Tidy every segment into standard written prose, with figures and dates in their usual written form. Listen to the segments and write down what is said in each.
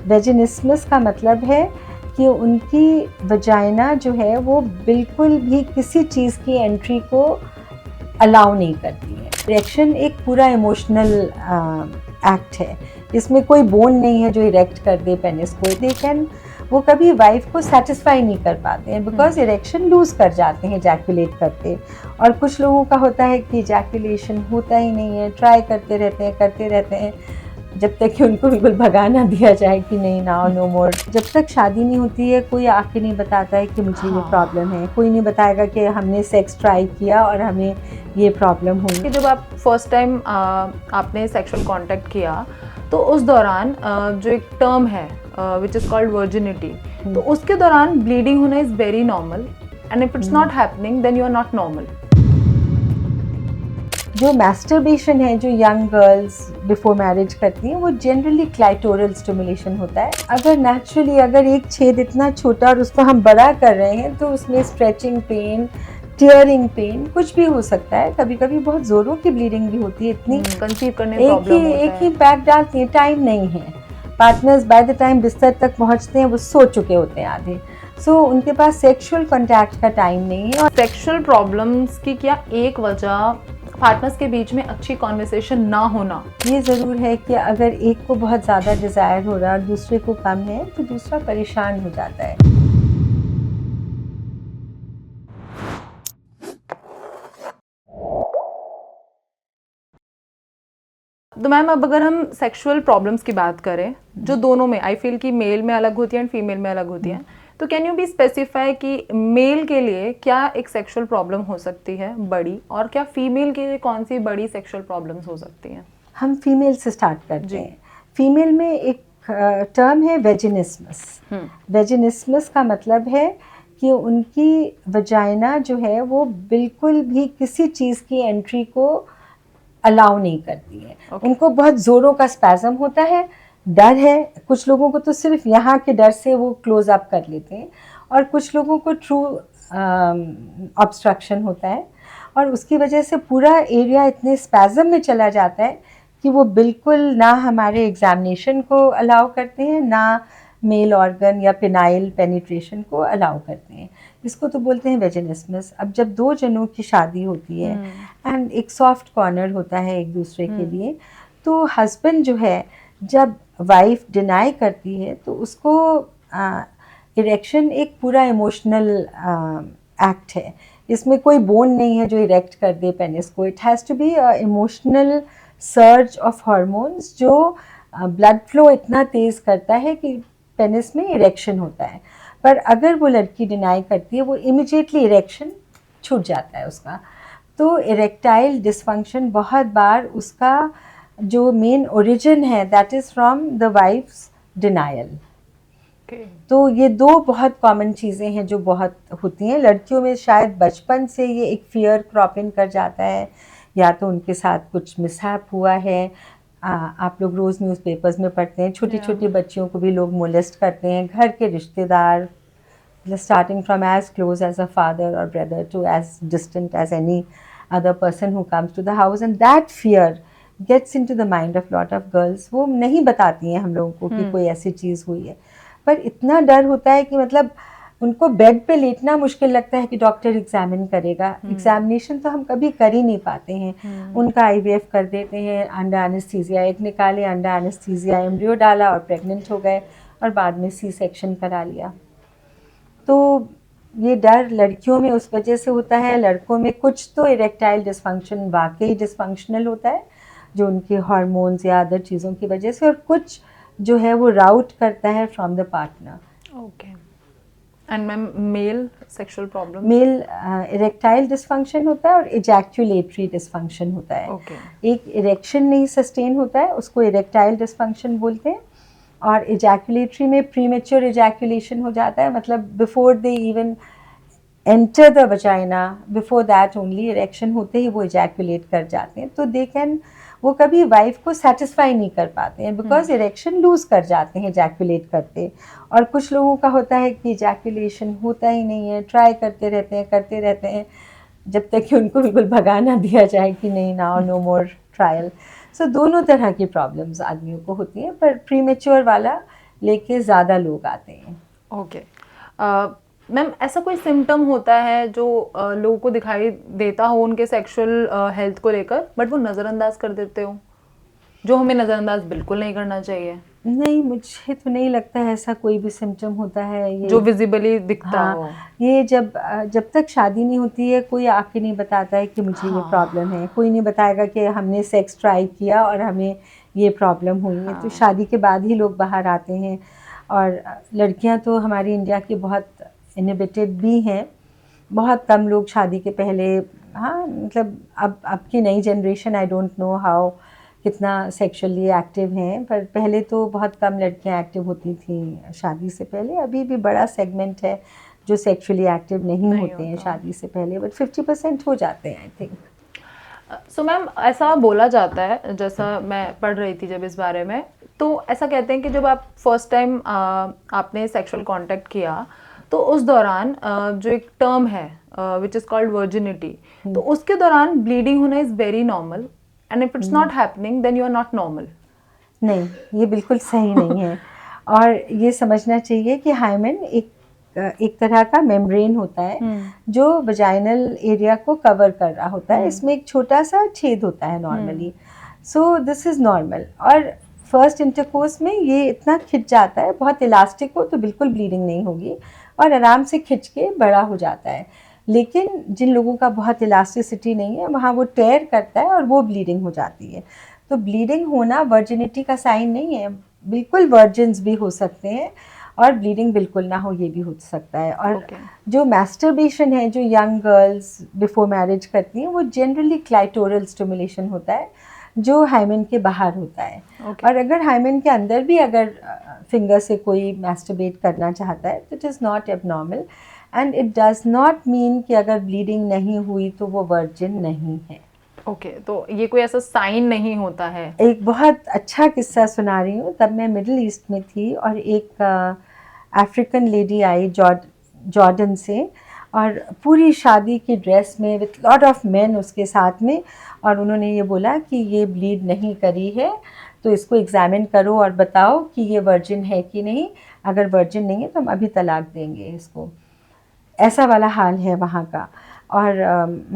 वेजिनिस्मस का मतलब है कि उनकी वजाइना जो है वो बिल्कुल भी किसी चीज़ की एंट्री को अलाउ नहीं करती है। इरेक्शन एक पूरा इमोशनल एक्ट है, इसमें कोई बोन नहीं है जो इरेक्ट कर दे पेनिस को। लेकिन वो कभी वाइफ को सेटिस्फाई नहीं कर पाते हैं बिकॉज इरेक्शन लूज कर जाते हैं इजैकुलेट करते। और कुछ लोगों का होता है कि इजैकुलेशन होता ही नहीं है, ट्राई करते रहते हैं जब तक कि उनको बिल्कुल भगा ना दिया जाए कि नहीं नाउ नो मोर। जब तक शादी नहीं होती है कोई आके नहीं बताता है कि मुझे ये प्रॉब्लम है, कोई नहीं बताएगा कि हमने सेक्स ट्राई किया और हमें ये प्रॉब्लम हुई। कि जब आप फर्स्ट टाइम आपने सेक्सुअल कांटेक्ट किया तो उस दौरान जो एक टर्म है विच इज़ कॉल्ड वर्जिनिटी, तो उसके दौरान ब्लीडिंग होना is very normal and if it's not happening then you are not normal. जो मैस्टरबेशन है जो यंग गर्ल्स बिफोर मैरिज करती हैं वो जनरली क्लाइटोरल स्टिमुलेशन होता है। अगर नेचुरली अगर एक छेद इतना छोटा और उसको हम बड़ा कर रहे हैं तो उसमें स्ट्रेचिंग पेन, टियरिंग पेन कुछ भी हो सकता है। कभी कभी बहुत जोरों की ब्लीडिंग भी होती है, इतनी कंसीव करने में प्रॉब्लम होता है। एक ही पैक डालती है, टाइम नहीं है। पार्टनर्स बाय द टाइम बिस्तर तक पहुंचते हैं वो सो चुके होते हैं आधे, सो उनके पास सेक्सुअल कॉन्टैक्ट का टाइम नहीं है। और सेक्सुअल प्रॉब्लम्स की क्या एक वजह पार्टनर्स के बीच में अच्छी कॉन्वर्सेशन ना होना? ये ज़रूर है कि अगर एक को बहुत ज़्यादा डिज़ायर हो रहा है और दूसरे को कम है तो दूसरा परेशान हो जाता है। तो मैम अब अगर हम सेक्सुअल प्रॉब्लम्स की बात करें जो दोनों में आई फील कि मेल में अलग होती है एंड फीमेल में अलग होती है, तो कैन यू बी स्पेसिफाई कि मेल के लिए क्या एक सेक्सुअल प्रॉब्लम हो सकती है बड़ी, और क्या फीमेल के लिए कौन सी बड़ी सेक्सुअल प्रॉब्लम्स हो सकती हैं? हम फीमेल से स्टार्ट करते हैं। फीमेल में एक टर्म है वेजिनिस्मस। वेजिनिस्मस का मतलब है कि उनकी वजाइना जो है वो बिल्कुल भी किसी चीज़ की एंट्री को अलाउ नहीं करती है। उनको बहुत ज़ोरों का स्पैज़म होता है, डर है। कुछ लोगों को तो सिर्फ यहाँ के डर से वो क्लोज अप कर लेते हैं और कुछ लोगों को ट्रू ऑब्स्ट्रक्शन होता है और उसकी वजह से पूरा एरिया इतने स्पैज़म में चला जाता है कि वो बिल्कुल ना हमारे एग्जामिनेशन को अलाउ करते हैं, ना मेल ऑर्गन या पिनाइल पेनिट्रेशन को अलाउ करते हैं। इसको तो बोलते हैं वेजिनिस्मस। अब जब दो जनों की शादी होती है एंड एक सॉफ्ट कॉर्नर होता है एक दूसरे के लिए, तो हस्बैंड जो है जब वाइफ डिनाई करती है तो उसको इरेक्शन एक पूरा इमोशनल एक्ट है, इसमें कोई बोन नहीं है जो इरेक्ट कर दे पेनिस को। It has to be emotional surge of hormones जो ब्लड फ्लो इतना तेज़ करता है कि पेनिस में इरेक्शन होता है। पर अगर वो लड़की डिनाई करती है वो इमिजिएटली इरेक्शन छूट जाता है उसका। तो इरेक्टाइल डिसफंक्शन बहुत बार उसका जो मेन ओरिजिन है that is from the wife's denial. तो ये दो बहुत कॉमन चीज़ें हैं जो बहुत होती हैं लड़कियों में। शायद बचपन से ये एक फियर क्रॉप इन कर जाता है या तो उनके साथ कुछ मिसहैप हुआ है। आप लोग रोज़ न्यूज़पेपर्स में पढ़ते हैं छोटी छोटी बच्चियों को भी लोग मोलेस्ट करते हैं। घर के रिश्तेदार starting from as close as a father or brother to as distant as any other person who comes to the house, and that fear gets into the mind of lot of girls. वो नहीं बताती हैं हम लोगों को कि कोई ऐसी चीज़ हुई है, पर इतना डर होता है कि मतलब उनको बेड पे लेटना मुश्किल लगता है कि डॉक्टर एग्जामिन करेगा। एग्जामिनेशन तो हम कभी कर ही नहीं पाते हैं। उनका आईवीएफ कर देते हैं अंडर एनेस्थीसिया, एक निकाले अंडर एनेस्थीसिया, एम्ब्रियो डाला और प्रेग्नेंट हो गए और बाद में सी सेक्शन करा लिया। तो ये डर लड़कियों में उस वजह से होता है। लड़कों में कुछ तो इरेक्टाइल डिसफंक्शन वाकई डिसफंक्शनल होता है जो उनके हार्मोन्स या अदर चीज़ों की वजह से, और कुछ जो है वो राउट करता है from the partner. Okay. And ma'am male sexual problem? Male erectile dysfunction होता है और इजैक्युलेटरी डिसफंक्शन होता है। एक इरेक्शन नहीं सस्टेन होता है उसको इरेक्टाइल डिसफंक्शन बोलते हैं, और इजैकुलेटरी में प्रीमेच्योर इजैकुलेशन हो जाता है, मतलब before they even enter the vagina, before that only erection होते ही वो इजैकुलेट कर जाते हैं। तो दे कैन वो कभी वाइफ को सेटिस्फाई नहीं कर पाते हैं बिकॉज इरेक्शन लूज कर जाते हैं इजैकुलेट करते। और कुछ लोगों का होता है कि इजैकुलेशन होता ही नहीं है, ट्राई करते रहते हैं जब तक कि उनको बिल्कुल भगा ना दिया जाए कि नहीं नाउ नो मोर ट्रायल। सो दोनों तरह की प्रॉब्लम्स आदमियों को होती हैं, पर प्रीमेच्योर वाला लेके ज़्यादा लोग आते हैं। ओके मैम, ऐसा कोई सिम्टम होता है जो लोगों को दिखाई देता हो उनके सेक्सुअल हेल्थ को लेकर बट वो नज़रअंदाज कर देते हो, जो हमें नज़रअंदाज बिल्कुल नहीं करना चाहिए? नहीं, मुझे तो नहीं लगता है ऐसा कोई भी सिम्टम होता है ये जो विजिबली दिखता हो। हाँ, ये जब तक शादी नहीं होती है कोई आके नहीं बताता है कि मुझे ये प्रॉब्लम है, कोई नहीं बताएगा कि हमने सेक्स ट्राई किया और हमें ये प्रॉब्लम हुई है। तो शादी के बाद ही लोग बाहर आते हैं। और लड़कियां तो हमारी इंडिया की बहुत इनहिबिटेड भी हैं, बहुत कम लोग शादी के पहले, हाँ मतलब अब की नई generation I don't know how कितना सेक्सुअली एक्टिव हैं, पर पहले तो बहुत कम लड़कियां एक्टिव होती थी शादी से पहले। अभी भी बड़ा सेगमेंट है जो सेक्सुअली एक्टिव नहीं होते हैं शादी से पहले, बट 50% हो जाते हैं आई थिंक। सो मैम, ऐसा बोला जाता है, जैसा मैं पढ़ रही थी जब इस बारे में, तो ऐसा कहते हैं कि जब आप फर्स्ट टाइम आपने सेक्सुअल कांटेक्ट किया तो उस दौरान जो एक टर्म है विच इज़ कॉल्ड वर्जिनिटी, तो उसके दौरान ब्लीडिंग होना is very normal and if it's not happening then you are not normal. नहीं, ये बिल्कुल सही नहीं है। और ये समझना चाहिए कि हाइमेन एक तरह का मेम्ब्रेन होता है जो वजाइनल एरिया को कवर कर रहा होता है। इसमें एक छोटा सा छेद होता है normally, so this is normal. और फर्स्ट इंटरकोर्स में ये इतना खिंच जाता है, बहुत इलास्टिक हो तो बिल्कुल ब्लीडिंग नहीं होगी और आराम से खिंच के बड़ा हो जाता है। लेकिन जिन लोगों का बहुत इलास्टिसिटी नहीं है वहाँ वो टेयर करता है और वो ब्लीडिंग हो जाती है। तो ब्लीडिंग होना वर्जिनिटी का साइन नहीं है, बिल्कुल वर्जिन्स भी हो सकते हैं और ब्लीडिंग बिल्कुल ना हो ये भी हो सकता है। और जो मैस्टरबेशन है जो यंग गर्ल्स बिफोर मैरिज करती हैं वो जनरली क्लाइटोरल स्टिमुलेशन होता है जो हाइमेन के बाहर होता है। और अगर हाइमेन के अंदर भी अगर फिंगर से कोई मैस्टरबेट करना चाहता है तो it is not abnormal and it does not mean कि अगर ब्लीडिंग नहीं हुई तो वो वर्जिन नहीं है। ओके, तो ये कोई ऐसा साइन नहीं होता है। एक बहुत अच्छा किस्सा सुना रही हूँ। तब मैं मिडिल ईस्ट में थी और एक अफ्रीकन लेडी आई जॉर्डन से, और पूरी शादी की ड्रेस में विथ लॉट ऑफ मेन उसके साथ में, और उन्होंने ये बोला कि ये ब्लीड नहीं करी है तो इसको एग्जामिन करो और बताओ कि ये वर्जिन है कि नहीं, अगर वर्जिन नहीं है तो हम अभी तलाक देंगे इसको। ऐसा वाला हाल है वहाँ का। और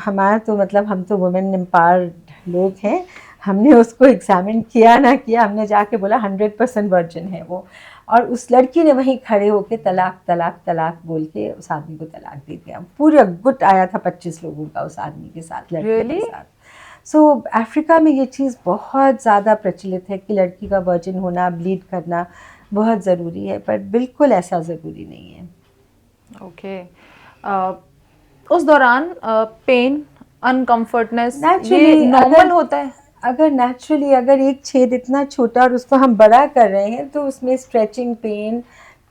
हमारा तो मतलब हम तो वुमेन एम्पावर्ड लोग हैं, हमने उसको एग्जामिन किया ना किया, हमने जाके बोला 100% वर्जिन है वो, और उस लड़की ने वहीं खड़े होके तलाक तलाक तलाक बोल के उस आदमी को तलाक दे दिया। पूरा गुट आया था 25 लोगों का उस आदमी के साथ, लड़की के साथ। सो अफ्रीका में ये चीज़ बहुत ज़्यादा प्रचलित है कि लड़की का वर्जिन होना, ब्लीड करना बहुत ज़रूरी है, पर बिल्कुल ऐसा ज़रूरी नहीं है। ओके, उस दौरान पेन, अनकम्फर्टनेस ये नॉर्मल होता है? अगर नेचुरली अगर एक छेद इतना छोटा और उसको हम बड़ा कर रहे हैं तो उसमें स्ट्रेचिंग पेन,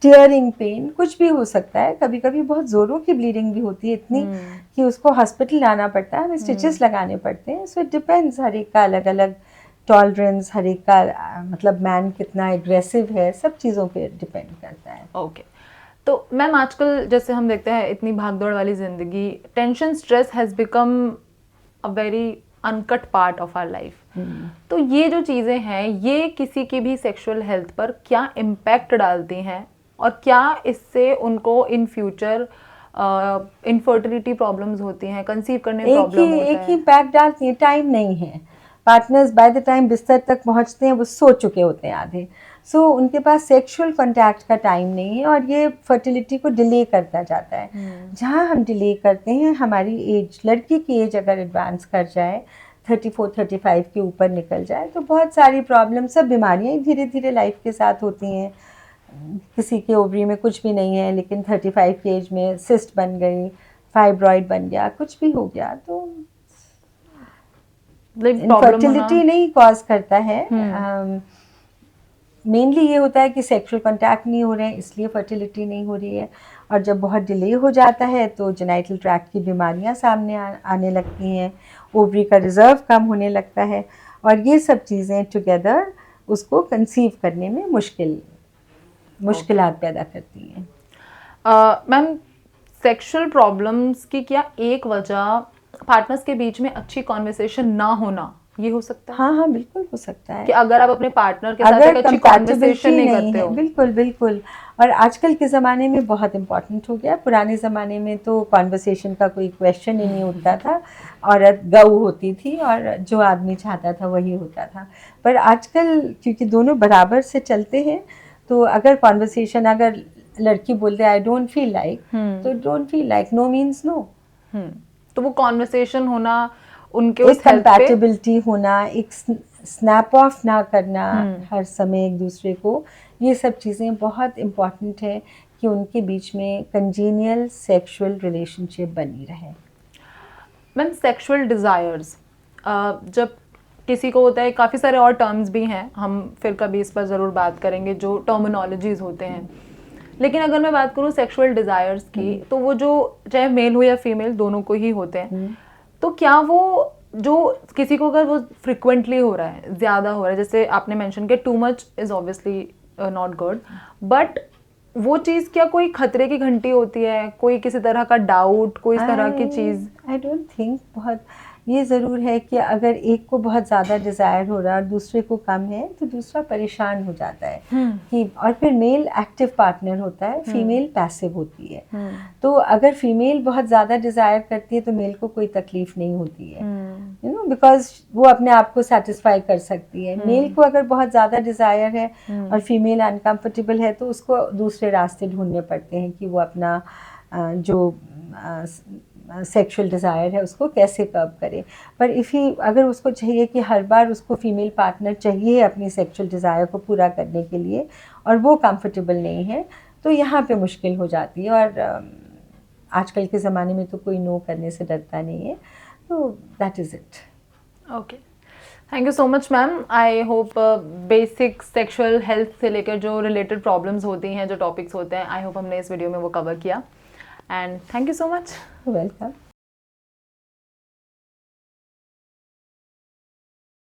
टियरिंग पेन कुछ भी हो सकता है। कभी कभी बहुत ज़ोरों की ब्लीडिंग भी होती है, इतनी कि उसको हॉस्पिटल लाना पड़ता है, हमें स्टिचेस लगाने पड़ते हैं। सो इट डिपेंड्स, हर एक का अलग अलग टॉलरेंस, हर एक का मतलब मैन कितना एग्रेसिव है, सब चीज़ों पे डिपेंड करता है। ओके, तो मैम आजकल जैसे हम देखते हैं इतनी भागदौड़ वाली ज़िंदगी, tension, stress has become a very uncut part of our life. तो ये जो चीज़ें हैं ये किसी की भी सेक्सुअल हेल्थ पर क्या इम्पैक्ट डालती हैं और क्या इससे उनको इन फ्यूचर इनफर्टिलिटी प्रॉब्लम्स होती हैं, कंसीव करने में प्रॉब्लम होता है? एक ही इम्पैक्ट डालती है, टाइम नहीं है। पार्टनर्स बाय द टाइम बिस्तर तक पहुंचते हैं वो सो चुके होते हैं आधे। सो उनके पास सेक्सुअल कॉन्टैक्ट का टाइम नहीं है और ये फर्टिलिटी को डिले करता जाता है। जहाँ हम डिले करते हैं, हमारी एज, लड़की की एज अगर एडवांस कर जाए, 34-35 के ऊपर निकल जाए, तो बहुत सारी प्रॉब्लम, सब बीमारियाँ धीरे धीरे लाइफ के साथ होती हैं। किसी के ओवरी में कुछ भी नहीं है लेकिन 35 की एज में सिस्ट बन गई, फाइब्रॉइड बन गया, कुछ भी हो गया, तो इनफर्टिलिटी नहीं कॉज करता है। मेनली ये होता है कि सेक्सुअल कांटेक्ट नहीं हो रहे हैं इसलिए फर्टिलिटी नहीं हो रही है। और जब बहुत डिले हो जाता है तो जेनाइटल ट्रैक्ट की बीमारियां सामने आने लगती हैं, ओवरी का रिजर्व कम होने लगता है, और ये सब चीज़ें टुगेदर उसको कंसीव करने में मुश्किलात पैदा करती हैं। मैम, सेक्सुअल प्रॉब्लम्स की क्या एक वजह पार्टनर्स के बीच में अच्छी कॉन्वर्सेशन ना होना ये हो सकता है हाँ हाँ बिल्कुल हो सकता है कि अगर आप अपने पार्टनर के साथ अगर एक अच्छी compatibility कॉन्वर्सेशन नहीं नहीं करते है, हो। बिल्कुल बिल्कुल। और आजकल के ज़माने में बहुत इम्पोर्टेंट हो गया, पुराने ज़माने में तो कॉन्वर्सेशन का कोई क्वेश्चन ही नहीं उठता था, औरत गऊ होती थी और जो आदमी चाहता था वही होता था। पर आजकल क्योंकि दोनों बराबर से चलते हैं, तो अगर कॉन्वर्सेशन, अगर लड़की बोलते आई डोंट फील लाइक, तो don't feel like no means no. तो वो कॉन्वर्सेशन होना, उनके एक उस हेल्थ पे कंपैटिबिलिटी होना, एक स्नैप ऑफ ना करना हर समय एक दूसरे को, ये सब चीज़ें बहुत इम्पॉर्टेंट है कि उनके बीच में कंजीनियल सेक्सुअल रिलेशनशिप बनी रहे। मैम सेक्सुअल डिज़ायर्स जब किसी को होता है, काफ़ी सारे और टर्म्स भी हैं, हम फिर कभी इस पर ज़रूर बात करेंगे जो टर्मिनोलॉजीज़ होते हैं, लेकिन अगर मैं बात करूँ सेक्सुअल डिज़ायर्स की, तो वो जो चाहे मेल हो या फीमेल दोनों को ही होते हैं, तो क्या वो जो किसी को अगर वो फ्रिक्वेंटली हो रहा है, ज़्यादा हो रहा है, जैसे आपने मेंशन किया too much is obviously not good, but वो चीज़ क्या कोई खतरे की घंटी होती है, कोई किसी तरह का डाउट, कोई इस तरह की चीज़? I don't think. बहुत ये ज़रूर है कि अगर एक को बहुत ज़्यादा डिज़ायर हो रहा है और दूसरे को कम है, तो दूसरा परेशान हो जाता है कि, और फिर मेल एक्टिव पार्टनर होता है, फीमेल पैसिव होती है। तो अगर फीमेल बहुत ज़्यादा डिज़ायर करती है तो मेल को कोई तकलीफ नहीं होती है, यू नो, बिकॉज वो अपने आप को सेटिस्फाई कर सकती है। मेल को अगर बहुत ज़्यादा डिज़ायर है और फीमेल अनकम्फर्टेबल है, तो उसको दूसरे रास्ते ढूंढने पड़ते हैं कि वो अपना जो सेक्सुअल डिज़ायर है उसको कैसे कर्ब करे। पर अगर उसको चाहिए कि हर बार उसको फीमेल पार्टनर चाहिए अपनी सेक्सुअल डिज़ायर को पूरा करने के लिए, और वो कंफर्टेबल नहीं है, तो यहाँ पे मुश्किल हो जाती है। और आजकल के ज़माने में तो कोई नो करने से डरता नहीं है, तो that is it. Okay, thank you so much ma'am. I hope basic sexual health से लेकर जो रिलेटेड प्रॉब्लम्स होती हैं, जो टॉपिक्स होते हैं, आई होप हमने इस वीडियो में वो कवर किया, and thank you so much. Welcome.